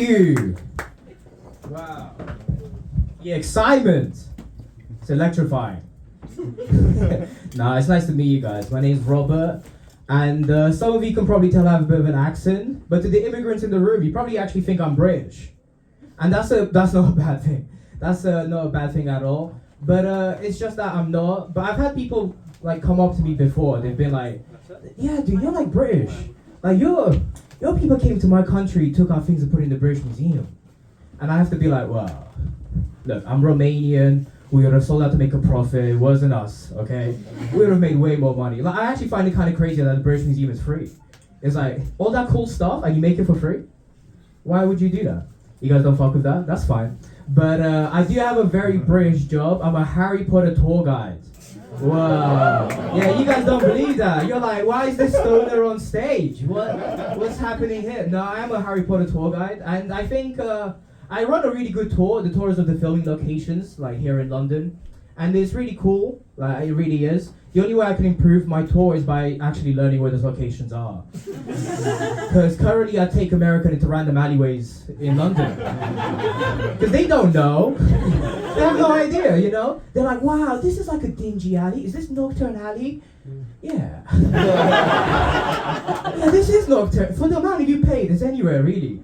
you. Wow. The excitement. It's electrifying. Nah, it's nice to meet you guys. My name's Robert, and some of you can probably tell I have a bit of an accent, but to the immigrants in the room, you probably actually think I'm British. And that's not a bad thing. That's not a bad thing at all. But it's just that I'm not. But I've had people like come up to me before. They've been like, "Yeah, dude, you're like British. Like your people came to my country, took our things and put it in the British Museum." And I have to be like, "Well, look, I'm Romanian. We would have sold out to make a profit. It wasn't us, okay? We would have made way more money." Like, I actually find it kind of crazy that the British Museum is free. It's like all that cool stuff and you make it for free. Why would you do that? You guys don't fuck with that? That's fine. But I do have a very British job. I'm a Harry Potter tour guide. Wow. Yeah, you guys don't believe that. You're like, why is this stoner on stage? What's happening here? No, I am a Harry Potter tour guide, and I think I run a really good tour. The tours of the filming locations, like here in London, and it's really cool. Like, it really is. The only way I can improve my tour is by actually learning where those locations are. Because currently I take American into random alleyways in London. Because they don't know. They have no idea, you know? They're like, wow, this is like a dingy alley. Is this Nocturne Alley? Yeah. Yeah, this is Nocturne. For the amount you paid, it's anywhere, really.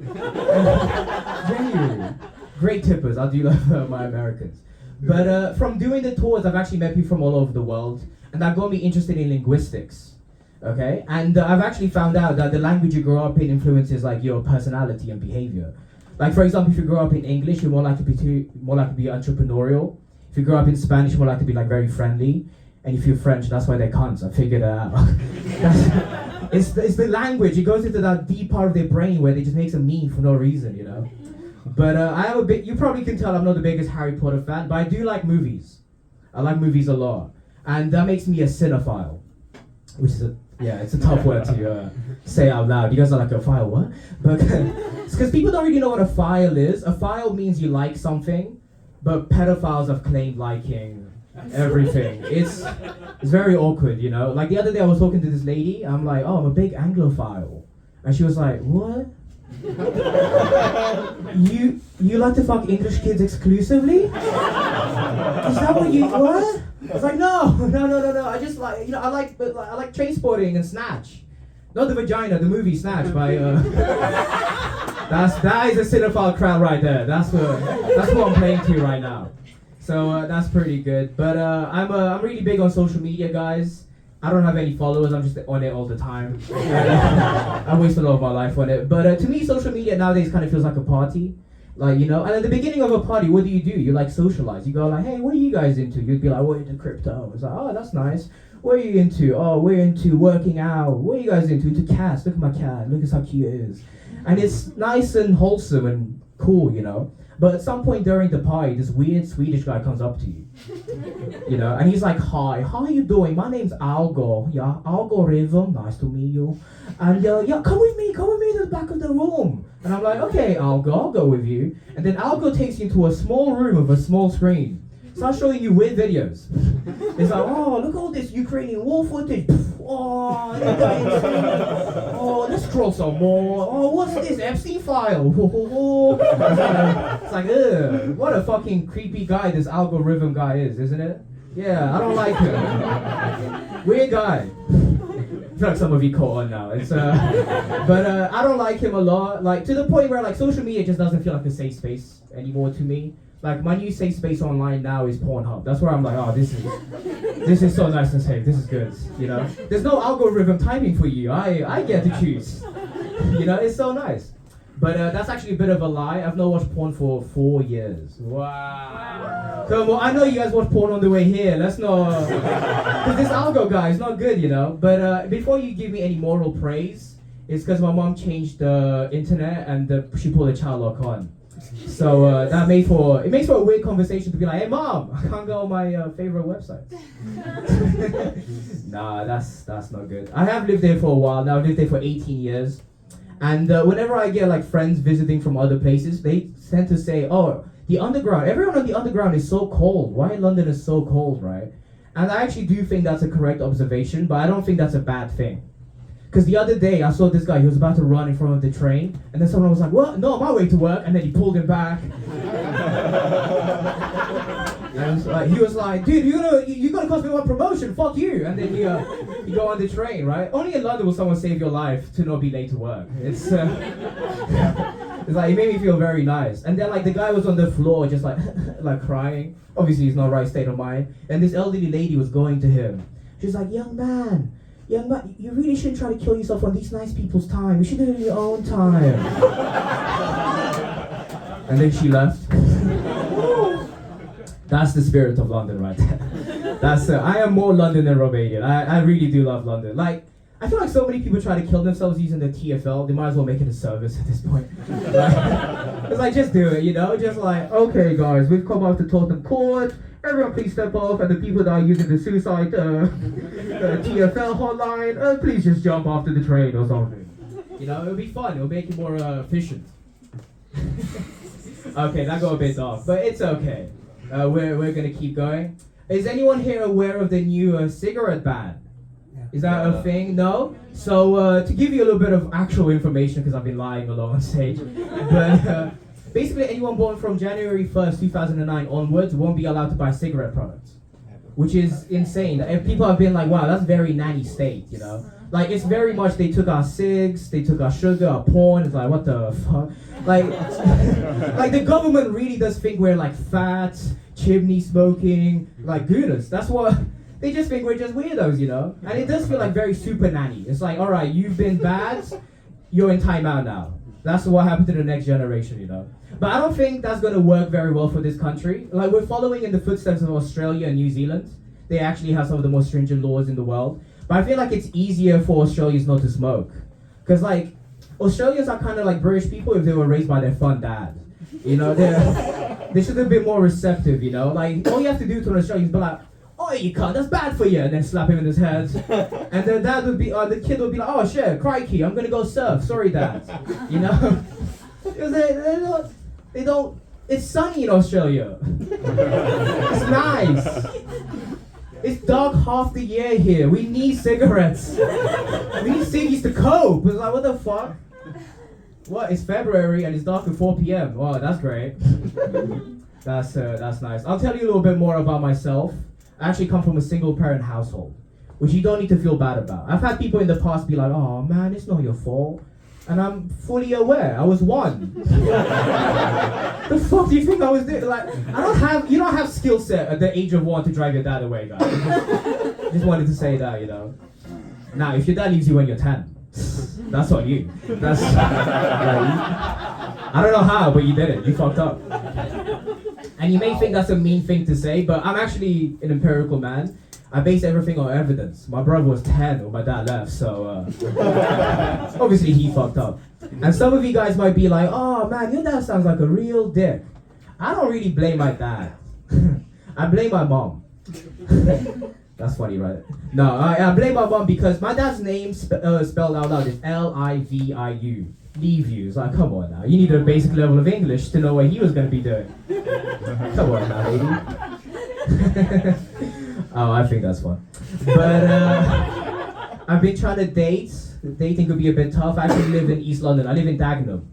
Genuinely. Great tippers. I do love my Americans. But from doing the tours, I've actually met people from all over the world. And that got me interested in linguistics, okay? And I've actually found out that the language you grow up in influences like your personality and behavior. Like, for example, if you grow up in English, you're more likely to be entrepreneurial. If you grow up in Spanish, you're more likely to be like very friendly. And if you're French, that's why they're cunts. I figured that out. It's the language. It goes into that deep part of their brain where they just makes them mean for no reason, you know? But I have you probably can tell I'm not the biggest Harry Potter fan, but I do like movies. I like movies a lot. And that makes me a cinephile, which is it's a tough word to say out loud. You guys are like, a file, what? But it's because people don't really know what a file is. A file means you like something, but pedophiles have claimed liking everything. It's very awkward, you know? Like the other day I was talking to this lady, I'm like, oh, I'm a big Anglophile. And she was like, what? You like to fuck English kids exclusively? Is that what you what? I was like, no. I just like, I like Trainspotting and Snatch. Not the vagina, the movie Snatch by that is a cinephile crowd right there. That's what I'm playing to right now. So that's pretty good. But I'm really big on social media, guys. I don't have any followers, I'm just on it all the time. I waste a lot of my life on it. But to me, social media nowadays kind of feels like a party. Like, and at the beginning of a party, what do? You like socialize. You go like, hey, what are you guys into? You'd be like, we're into crypto. It's like, oh, that's nice. What are you into? Oh, we're into working out. What are you guys into? Into cats. Look at my cat. Look at how cute it is. And it's nice and wholesome and cool, But at some point during the party, this weird Swedish guy comes up to you, and he's like, hi, how are you doing? My name's Algo, yeah, Algorithm, nice to meet you. And yeah, come with me to the back of the room. And I'm like, okay, Algo, I'll go with you. And then Algo takes you to a small room with a small screen. Starts showing you weird videos. It's like, oh, look at all this Ukrainian war footage. Oh, let's scroll some more. Oh, what's this Epstein file? It's like, ugh, what a fucking creepy guy this algorithm guy is, isn't it? Yeah, I don't like him. Weird guy. I feel like some of you caught on now. It's but I don't like him a lot. Like, to the point where like social media just doesn't feel like a safe space anymore to me. Like, my new safe space online now is Pornhub. That's where I'm like, oh, this is so nice and safe. This is good, There's no algorithm timing for you. I get to choose. It's so nice. But that's actually a bit of a lie. I've not watched porn for 4 years. Wow. Come on, I know you guys watch porn on the way here. Let's not... Because this algo guy is not good, But before you give me any moral praise, it's because my mom changed the internet and she pulled the child lock on. So that makes for a weird conversation to be like, hey mom, I can't go on my favorite website. Nah, that's not good. I have lived there for a while now. I've lived there for 18 years. And whenever I get like friends visiting from other places, they tend to say, oh, the underground, everyone on the underground is so cold. Why London is so cold, right? And I actually do think that's a correct observation, but I don't think that's a bad thing. Because the other day I saw this guy, he was about to run in front of the train, and then someone was like, "What? No, on my way to work," and then he pulled him back. And he was like, "Dude, you're gonna cost me one promotion, fuck you," and then you go on the train, right? Only in London will someone save your life to not be late to work. It's it's like, it made me feel very nice. And then like the guy was on the floor just like like crying. Obviously he's not right state of mind. And this elderly lady was going to him. She's like, young man, you really shouldn't try to kill yourself on these nice people's time. You should do it in your own time." And then she left. That's the spirit of London right there. That's I am more London than Romanian. I really do love London. Like, I feel like so many people try to kill themselves using the TFL. They might as well make it a service at this point. It's like, just do it, you know? Just like, okay guys, we've come out to Tottenham Court. Everyone please step off, and the people that are using the suicide TFL hotline, please just jump after the train or something. You know, it'll be fun. It'll make it more efficient. Okay, that got a bit dark, but it's okay. We're gonna keep going. Is anyone here aware of the new cigarette ban? Is that a thing? No? So to give you a little bit of actual information, because I've been lying a lot on stage, but basically anyone born from January 1st, 2009 onwards won't be allowed to buy cigarette products, which is insane. If people have been like, wow, that's very nanny state, you know? Like, it's very much, they took our cigs, they took our sugar, our porn. It's like, what the fuck? Like, like the government really does think we're like fat, chimney smoking, like goodness. That's what, they just think we're just weirdos, you know? And it does feel like very super nanny. It's like, all right, you've been bad, you're in timeout now. That's what happened to the next generation, you know? But I don't think that's going to work very well for this country. Like, we're following in the footsteps of Australia and New Zealand. They actually have some of the most stringent laws in the world. But I feel like it's easier for Australians not to smoke. Because, like, Australians are kind of like British people if they were raised by their fun dad. You know, they should have been more receptive, you know? Like, all you have to do to an Australian is be like, "Oh, you can't, that's bad for you," and then slap him in his head. And then dad would be, the kid would be like, "Oh shit, crikey, I'm gonna go surf. Sorry, dad." You know? Because they don't, it's sunny in Australia. It's nice. It's dark half the year here. We need cigarettes. We need ciggies to cope. It's like, what the fuck? What? It's February and it's dark at 4 p.m. Wow, that's great. That's nice. I'll tell you a little bit more about myself. I actually come from a single parent household, which you don't need to feel bad about. I've had people in the past be like, "Oh man, it's not your fault." And I'm fully aware, I was one. The fuck do you think I was doing? Like, you don't have skill set at the age of 1 to drive your dad away, guys. Just wanted to say that, you know. Now, if your dad leaves you when you're 10, that's on you. That's, I don't know how, but you did it. You fucked up. And you may think that's a mean thing to say, but I'm actually an empirical man. I base everything on evidence. My brother was 10 when my dad left, so obviously he fucked up. And some of you guys might be like, "Oh man, your dad sounds like a real dick." I don't really blame my dad. I blame my mom. That's funny, right? No, I blame my mom because my dad's name spelled out loud is Liviu. Leave you. It's like, come on now. You need a basic level of English to know what he was going to be doing. Come on now, lady. Oh, I think that's fun. But I've been trying to date. Dating could be a bit tough. I actually live in East London. I live in Dagenham.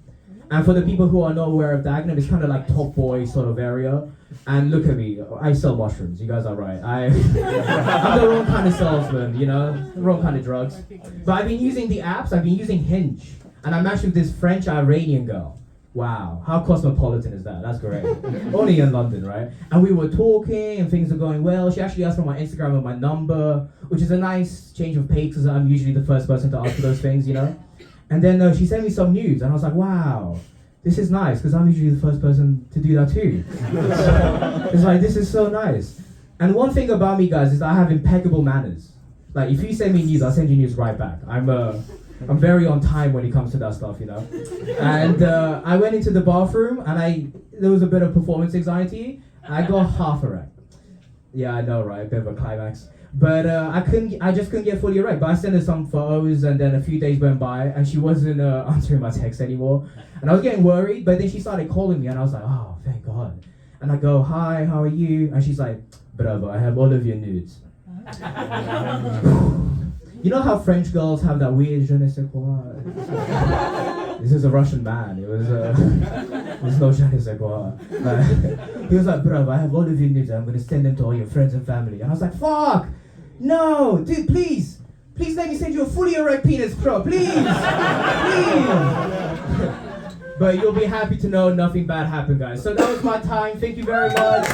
And for the people who are not aware of Dagenham, it's kind of like Top Boy sort of area. And look at me, I sell mushrooms. You guys are right. I'm the wrong kind of salesman, you know, the wrong kind of drugs. But I've been using the apps. I've been using Hinge. And I matched with this French-Iranian girl. Wow, how cosmopolitan is that? That's great. Only in London, right? And we were talking and things were going well. She actually asked for my Instagram and my number, which is a nice change of pace because I'm usually the first person to ask for those things, you know? And then she sent me some nudes and I was like, wow, this is nice because I'm usually the first person to do that too. It's like, this is so nice. And one thing about me, guys, is that I have impeccable manners. Like, if you send me nudes, I'll send you nudes right back. I'm very on time when it comes to that stuff, you know. And I went into the bathroom and there was a bit of performance anxiety. I got half erect. Yeah, I know, right? A bit of a climax. But I just couldn't get fully erect. But I sent her some photos and then a few days went by and she wasn't answering my text anymore. And I was getting worried, but then she started calling me and I was like, oh, thank God. And I go, hi, how are you? And she's like, bravo, I have all of your nudes. You know how French girls have that weird je ne sais quoi? This is a Russian man. It was no je ne sais quoi. He was like, bro, I have all the vineyards. I'm gonna send them to all your friends and family. And I was like, fuck, no, dude, please let me send you a fully erect penis, bro, please. But you'll be happy to know nothing bad happened, guys. So that was my time. Thank you very much.